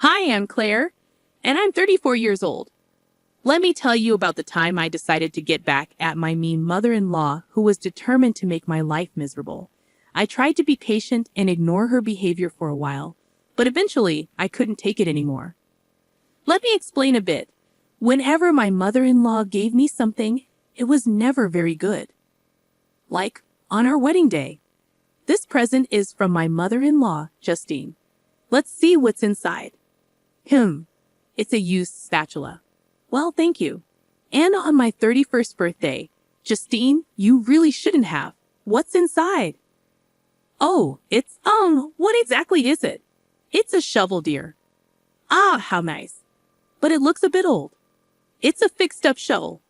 Hi, I'm Claire, and I'm 34 years old. Let me tell you about the time I decided to get back at my mean mother-in-law who was determined to make my life miserable. I tried to be patient and ignore her behavior for a while, but eventually I couldn't take it anymore. Let me explain a bit. Whenever my mother-in-law gave me something, it was never very good. Like on our wedding day. This present is from my mother-in-law, Justine. Let's see what's inside. It's a used spatula. Well, thank you. And on my 31st birthday, Justine, you really shouldn't have. What's inside? Oh, what exactly is it? It's a shovel, dear. Ah, how nice. But it looks a bit old. It's a fixed-up shovel.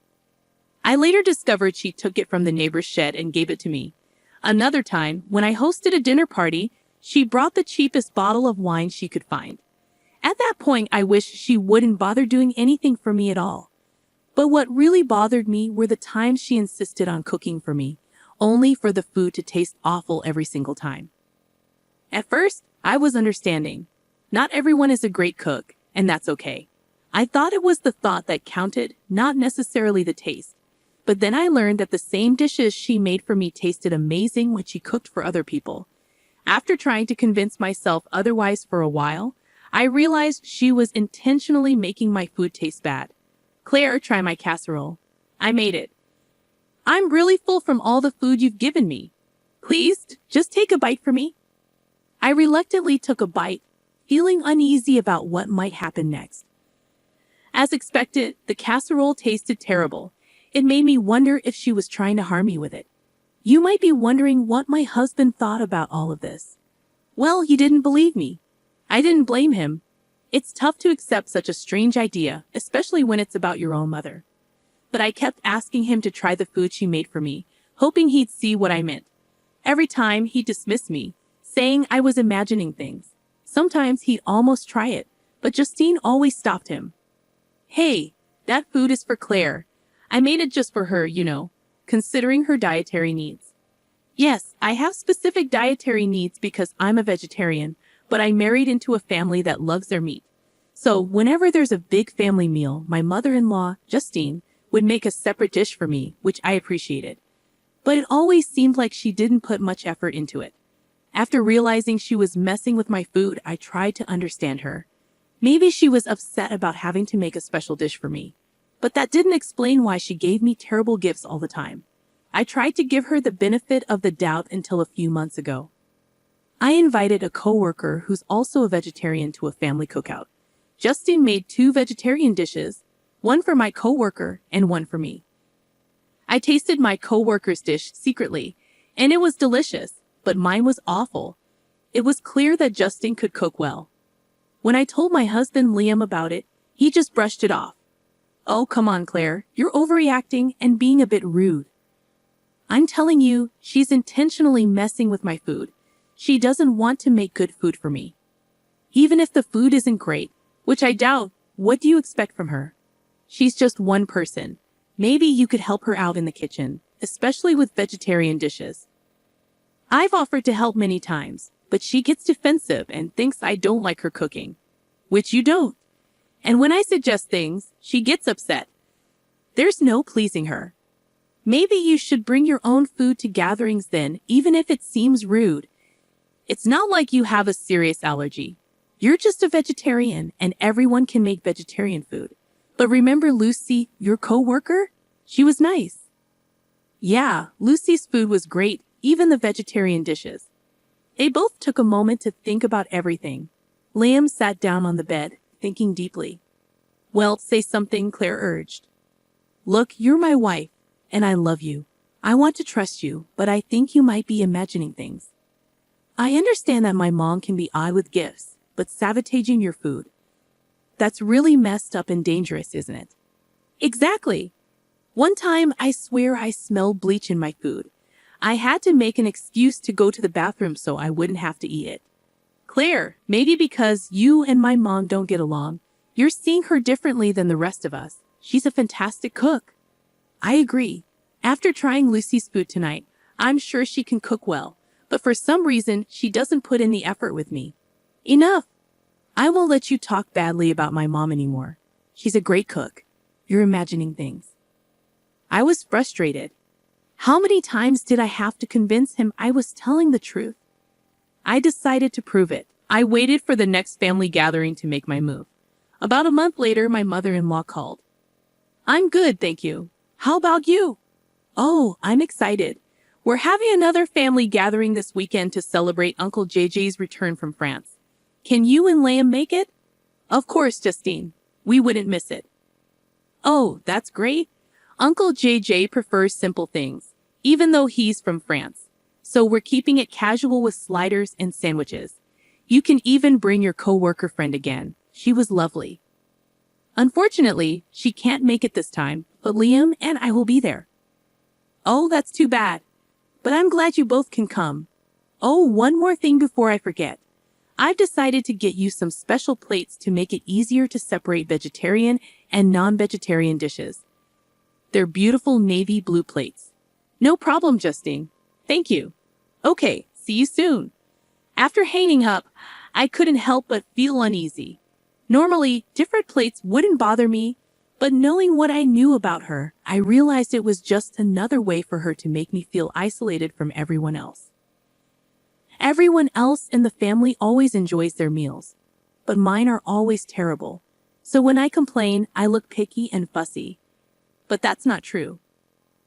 I later discovered she took it from the neighbor's shed and gave it to me. Another time, when I hosted a dinner party, she brought the cheapest bottle of wine she could find. At that point, I wished she wouldn't bother doing anything for me at all. But what really bothered me were the times she insisted on cooking for me, only for the food to taste awful every single time. At first, I was understanding. Not everyone is a great cook, and that's okay. I thought it was the thought that counted, not necessarily the taste. But then I learned that the same dishes she made for me tasted amazing when she cooked for other people. After trying to convince myself otherwise for a while, I realized she was intentionally making my food taste bad. Claire, try my casserole. I made it. I'm really full from all the food you've given me. Please, just take a bite for me. I reluctantly took a bite, feeling uneasy about what might happen next. As expected, the casserole tasted terrible. It made me wonder if she was trying to harm me with it. You might be wondering what my husband thought about all of this. Well, he didn't believe me. I didn't blame him. It's tough to accept such a strange idea, especially when it's about your own mother. But I kept asking him to try the food she made for me, hoping he'd see what I meant. Every time, he'd dismiss me, saying I was imagining things. Sometimes he'd almost try it, but Justine always stopped him. Hey, that food is for Claire. I made it just for her, considering her dietary needs. Yes, I have specific dietary needs because I'm a vegetarian, but I married into a family that loves their meat. So whenever there's a big family meal, my mother-in-law, Justine, would make a separate dish for me, which I appreciated. But it always seemed like she didn't put much effort into it. After realizing she was messing with my food, I tried to understand her. Maybe she was upset about having to make a special dish for me. But that didn't explain why she gave me terrible gifts all the time. I tried to give her the benefit of the doubt until a few months ago. I invited a coworker who's also a vegetarian to a family cookout. Justine made 2 vegetarian dishes, one for my coworker and one for me. I tasted my coworker's dish secretly, and it was delicious, but mine was awful. It was clear that Justine could cook well. When I told my husband Liam about it, he just brushed it off. Oh, come on, Claire, you're overreacting and being a bit rude. I'm telling you, she's intentionally messing with my food. She doesn't want to make good food for me. Even if the food isn't great, which I doubt, what do you expect from her? She's just one person. Maybe you could help her out in the kitchen, especially with vegetarian dishes. I've offered to help many times, but she gets defensive and thinks I don't like her cooking. Which you don't. And when I suggest things, she gets upset. There's no pleasing her. Maybe you should bring your own food to gatherings then, even if it seems rude. It's not like you have a serious allergy. You're just a vegetarian, and everyone can make vegetarian food. But remember Lucy, your coworker? She was nice. Yeah, Lucy's food was great, even the vegetarian dishes. They both took a moment to think about everything. Liam sat down on the bed, thinking deeply. Well, say something, Claire urged. Look, you're my wife, and I love you. I want to trust you, but I think you might be imagining things. I understand that my mom can be odd with gifts, but sabotaging your food. That's really messed up and dangerous, isn't it? Exactly. One time, I swear I smelled bleach in my food. I had to make an excuse to go to the bathroom so I wouldn't have to eat it. Claire, maybe because you and my mom don't get along, you're seeing her differently than the rest of us. She's a fantastic cook. I agree. After trying Lucy's food tonight, I'm sure she can cook well, but for some reason, she doesn't put in the effort with me. Enough! I won't let you talk badly about my mom anymore. She's a great cook. You're imagining things. I was frustrated. How many times did I have to convince him I was telling the truth? I decided to prove it. I waited for the next family gathering to make my move. About a month later, my mother-in-law called. I'm good, thank you. How about you? Oh, I'm excited. We're having another family gathering this weekend to celebrate Uncle JJ's return from France. Can you and Liam make it? Of course, Justine. We wouldn't miss it. Oh, that's great. Uncle JJ prefers simple things, even though he's from France. So we're keeping it casual with sliders and sandwiches. You can even bring your coworker friend again. She was lovely. Unfortunately, she can't make it this time, but Liam and I will be there. Oh, that's too bad. But I'm glad you both can come. Oh, one more thing before I forget. I've decided to get you some special plates to make it easier to separate vegetarian and non-vegetarian dishes. They're beautiful navy blue plates. No problem, Justine. Thank you. Okay, see you soon. After hanging up, I couldn't help but feel uneasy. Normally, different plates wouldn't bother me, but knowing what I knew about her, I realized it was just another way for her to make me feel isolated from everyone else. Everyone else in the family always enjoys their meals, but mine are always terrible. So when I complain, I look picky and fussy. But that's not true.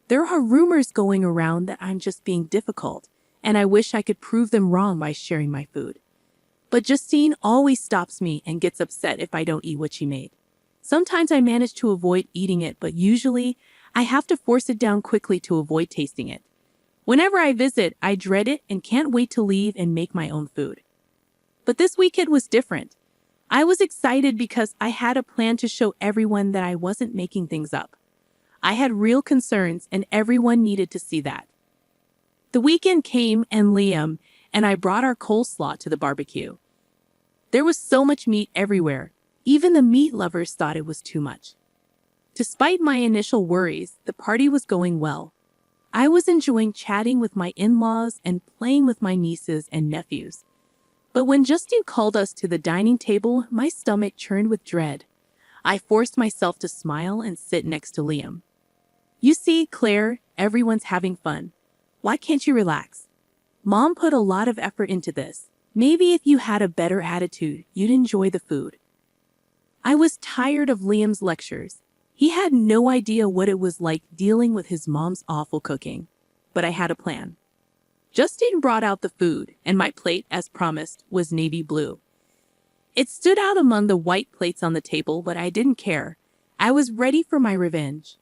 There are rumors going around that I'm just being difficult, and I wish I could prove them wrong by sharing my food. But Justine always stops me and gets upset if I don't eat what she made. Sometimes I manage to avoid eating it, but usually I have to force it down quickly to avoid tasting it. Whenever I visit, I dread it and can't wait to leave and make my own food. But this weekend was different. I was excited because I had a plan to show everyone that I wasn't making things up. I had real concerns and everyone needed to see that. The weekend came and Liam and I brought our coleslaw to the barbecue. There was so much meat everywhere. Even the meat lovers thought it was too much. Despite my initial worries, the party was going well. I was enjoying chatting with my in-laws and playing with my nieces and nephews. But when Justine called us to the dining table, my stomach churned with dread. I forced myself to smile and sit next to Liam. You see, Claire, everyone's having fun. Why can't you relax? Mom put a lot of effort into this. Maybe if you had a better attitude, you'd enjoy the food. I was tired of Liam's lectures. He had no idea what it was like dealing with his mom's awful cooking. But I had a plan. Justine brought out the food, and my plate, as promised, was navy blue. It stood out among the white plates on the table, but I didn't care. I was ready for my revenge.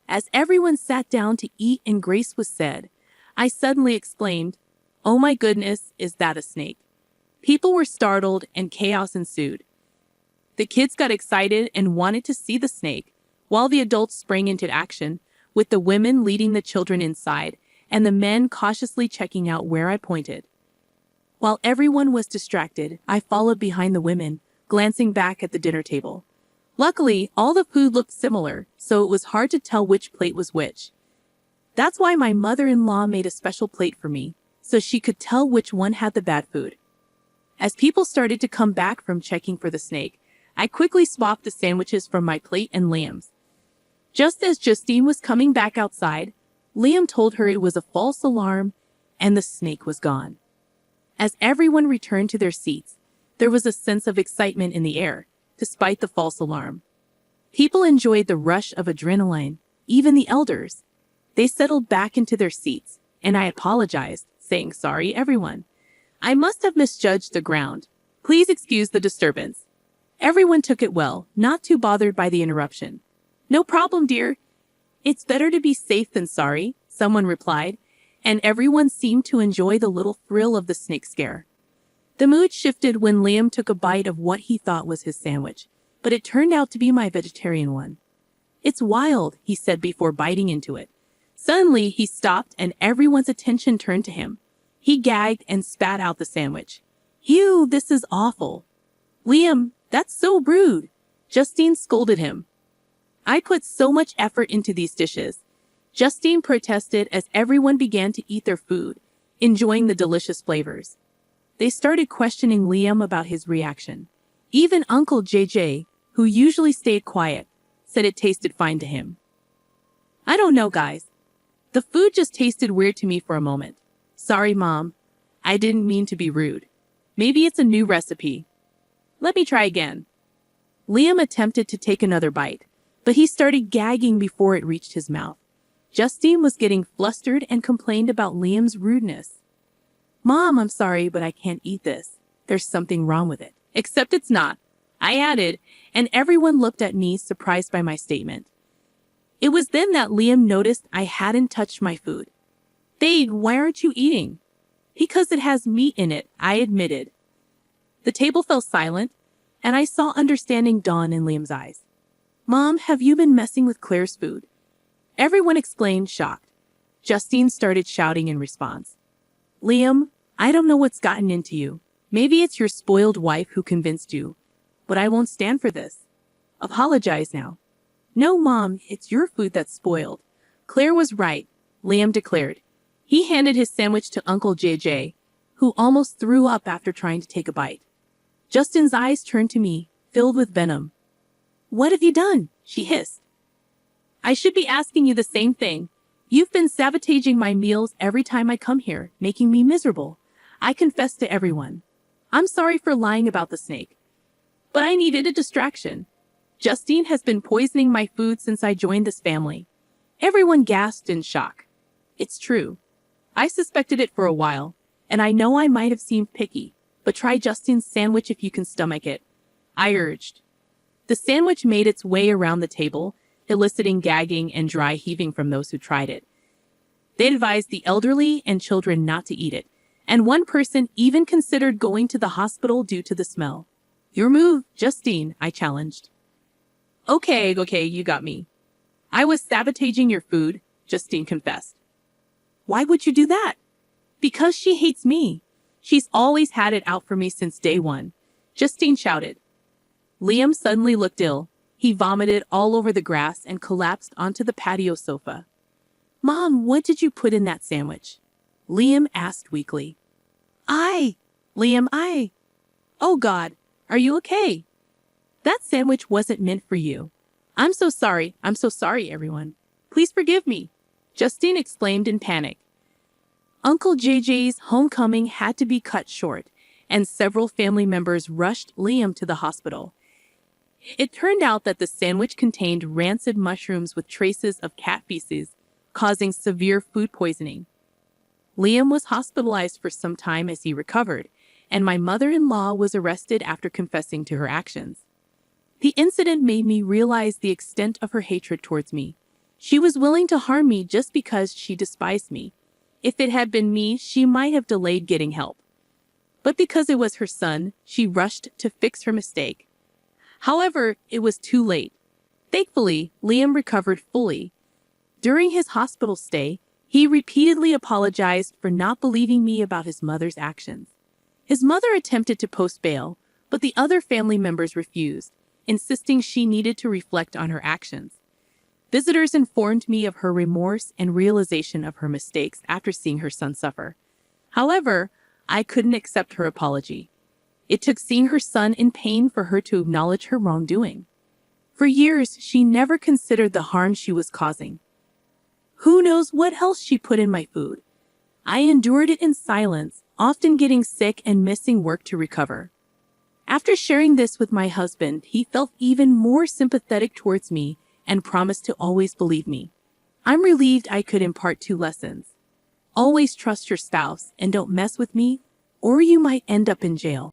As everyone sat down to eat and grace was said, I suddenly exclaimed, "Oh my goodness, is that a snake?" People were startled and chaos ensued. The kids got excited and wanted to see the snake, while the adults sprang into action, with the women leading the children inside and the men cautiously checking out where I pointed. While everyone was distracted, I followed behind the women, glancing back at the dinner table. Luckily, all the food looked similar, so it was hard to tell which plate was which. That's why my mother-in-law made a special plate for me, so she could tell which one had the bad food. As people started to come back from checking for the snake, I quickly swapped the sandwiches from my plate and Liam's. Just as Justine was coming back outside, Liam told her it was a false alarm and the snake was gone. As everyone returned to their seats, there was a sense of excitement in the air, despite the false alarm. People enjoyed the rush of adrenaline, even the elders. They settled back into their seats, and I apologized, saying, "Sorry, everyone. I must have misjudged the ground. Please excuse the disturbance." Everyone took it well, not too bothered by the interruption. "No problem, dear. It's better to be safe than sorry," someone replied, and everyone seemed to enjoy the little thrill of the snake scare. The mood shifted when Liam took a bite of what he thought was his sandwich, but it turned out to be my vegetarian one. "It's wild," he said before biting into it. Suddenly, he stopped and everyone's attention turned to him. He gagged and spat out the sandwich. "Ew, this is awful." "Liam, that's so rude," Justine scolded him. "I put so much effort into these dishes," Justine protested as everyone began to eat their food, enjoying the delicious flavors. They started questioning Liam about his reaction. Even Uncle JJ, who usually stayed quiet, said it tasted fine to him. I don't know, guys. The food just tasted weird to me for a moment. Sorry, Mom. I didn't mean to be rude. Maybe it's a new recipe. Let me try again. Liam attempted to take another bite, but he started gagging before it reached his mouth. Justine was getting flustered and complained about Liam's rudeness. Mom, I'm sorry, but I can't eat this. There's something wrong with it. Except it's not, I added, and everyone looked at me surprised by my statement. It was then that Liam noticed I hadn't touched my food. Babe, why aren't you eating? Because it has meat in it, I admitted. The table fell silent, and I saw understanding dawn in Liam's eyes. Mom, have you been messing with Claire's food? Everyone exclaimed, shocked. Justine started shouting in response. Liam, I don't know what's gotten into you. Maybe it's your spoiled wife who convinced you, but I won't stand for this. Apologize now. No, Mom, it's your food that's spoiled. Claire was right, Liam declared. He handed his sandwich to Uncle JJ, who almost threw up after trying to take a bite. Justine's eyes turned to me, filled with venom. What have you done? She hissed. I should be asking you the same thing. You've been sabotaging my meals every time I come here, making me miserable. I confess to everyone. I'm sorry for lying about the snake. But I needed a distraction. Justine has been poisoning my food since I joined this family. Everyone gasped in shock. It's true. I suspected it for a while, and I know I might have seemed picky, but try Justine's sandwich if you can stomach it, I urged. The sandwich made its way around the table, eliciting gagging and dry heaving from those who tried it. They advised the elderly and children not to eat it, and one person even considered going to the hospital due to the smell. Your move, Justine, I challenged. Okay, you got me. I was sabotaging your food, Justine confessed. Why would you do that? Because she hates me. She's always had it out for me since day one, Justine shouted. Liam suddenly looked ill. He vomited all over the grass and collapsed onto the patio sofa. Mom, what did you put in that sandwich? Liam asked weakly. Liam, Oh God, are you okay? That sandwich wasn't meant for you. I'm so sorry, everyone. Please forgive me, Justine exclaimed in panic. Uncle JJ's homecoming had to be cut short, and several family members rushed Liam to the hospital. It turned out that the sandwich contained rancid mushrooms with traces of cat feces, causing severe food poisoning. Liam was hospitalized for some time as he recovered, and my mother-in-law was arrested after confessing to her actions. The incident made me realize the extent of her hatred towards me. She was willing to harm me just because she despised me. If it had been me, she might have delayed getting help. But because it was her son, she rushed to fix her mistake. However, it was too late. Thankfully, Liam recovered fully. During his hospital stay, he repeatedly apologized for not believing me about his mother's actions. His mother attempted to post bail, but the other family members refused, insisting she needed to reflect on her actions. Visitors informed me of her remorse and realization of her mistakes after seeing her son suffer. However, I couldn't accept her apology. It took seeing her son in pain for her to acknowledge her wrongdoing. For years, she never considered the harm she was causing. Who knows what else she put in my food? I endured it in silence, often getting sick and missing work to recover. After sharing this with my husband, he felt even more sympathetic towards me and promised to always believe me. I'm relieved I could impart 2 lessons. Always trust your spouse and don't mess with me, or you might end up in jail.